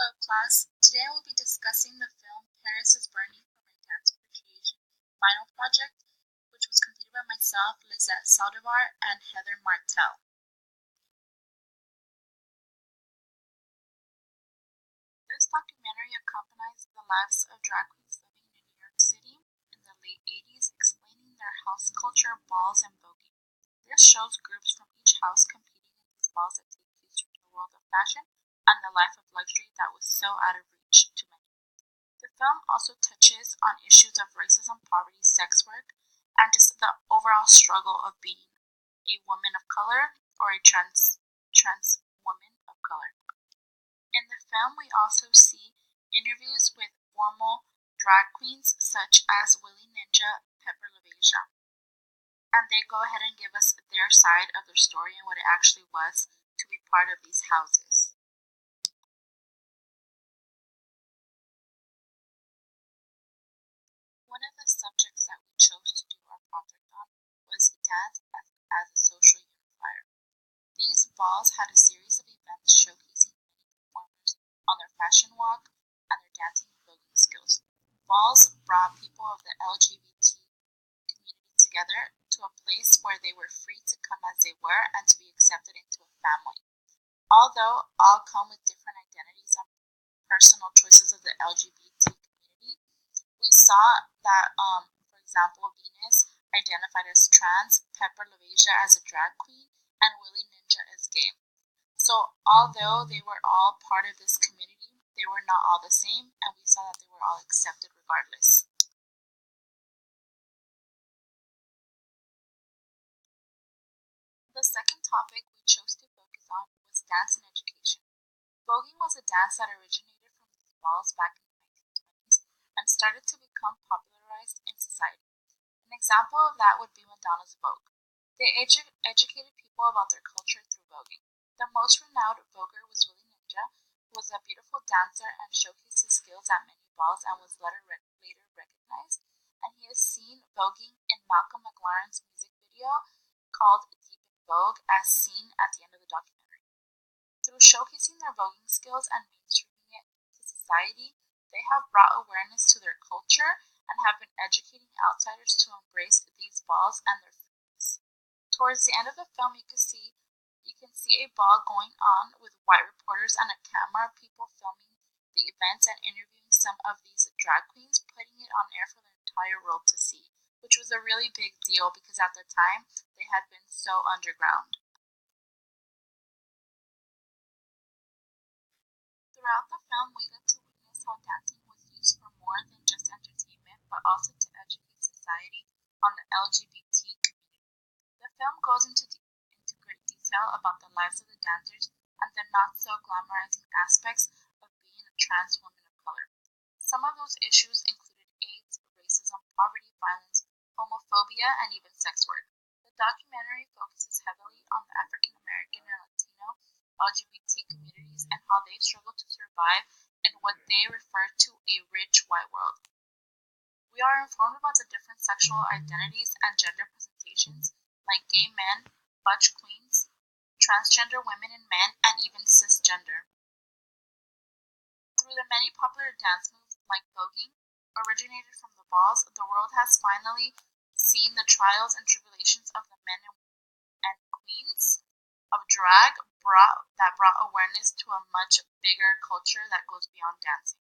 Hello, class. Today I will be discussing the film Paris is Burning for my Dance Appreciation final project, which was completed by myself, Lizette Saldivar, and Heather Martell. This documentary accompanies the lives of drag queens living in New York City in the late 80s, explaining their house culture, balls, and voguing. This shows groups from each house competing in these balls that take place from the world of fashion and the life of luxury that was so out of reach to many. The film also touches on issues of racism, poverty, sex work, and just the overall struggle of being a woman of color or a trans woman of color. In the film, we also see interviews with formal drag queens such as Willie Ninja, Pepper LaBeija, and they go ahead and give us their side of their story and what it actually was to be part of these houses. One of the subjects that we chose to do our project on was dance as a social unifier. These balls had a series of events showcasing many performers on their fashion walk and their dancing and voguing skills. Balls brought people of the LGBT community together to a place where they were free to come as they were and to be accepted into a family. Although all come with different identities and personal choices of the LGBT community, we saw that, for example, Venus identified as trans, Pepper LaBeija as a drag queen, and Willie Ninja as gay. So, although they were all part of this community, they were not all the same, and we saw that they were all accepted regardless. The second topic we chose to focus on was dance and education. Voguing was a dance that originated from these balls back in the 1920s and started to become popularized in society. An example of that would be Madonna's Vogue. They educated people about their culture through voguing. The most renowned voguer was Willie Ninja, who was a beautiful dancer and showcased his skills at many balls and was later recognized. And he is seen voguing in Malcolm McLaren's music video called Deep in Vogue, as seen at the end of the documentary. Through showcasing their voguing skills and mainstreaming it to society, they have brought awareness to their culture and have been educating outsiders to embrace these balls and their freedoms. Towards the end of the film, you can see a ball going on with white reporters and a camera, people filming the events and interviewing some of these drag queens, putting it on air for the entire world to see, which was a really big deal because at the time they had been so underground. Throughout the film, we get to witness how dancing was used for more than just entertainment, but also to educate society on the LGBT community. The film goes into great detail about the lives of the dancers and the not so glamorizing aspects of being a trans woman of color. Some of those issues included AIDS, racism, poverty, violence, homophobia, and even sex work. The documentary focuses heavily on the African American and Latino LGBT communities and how they struggle to survive in what they refer to a rich white world. We are informed about the different sexual identities and gender presentations, like gay men, butch queens, transgender women and men, and even cisgender. Through the many popular dance moves like voguing, originated from the balls, the world has finally seen the trials and tribulations of the men and queens of drag that brought awareness to a much bigger culture that goes beyond dancing.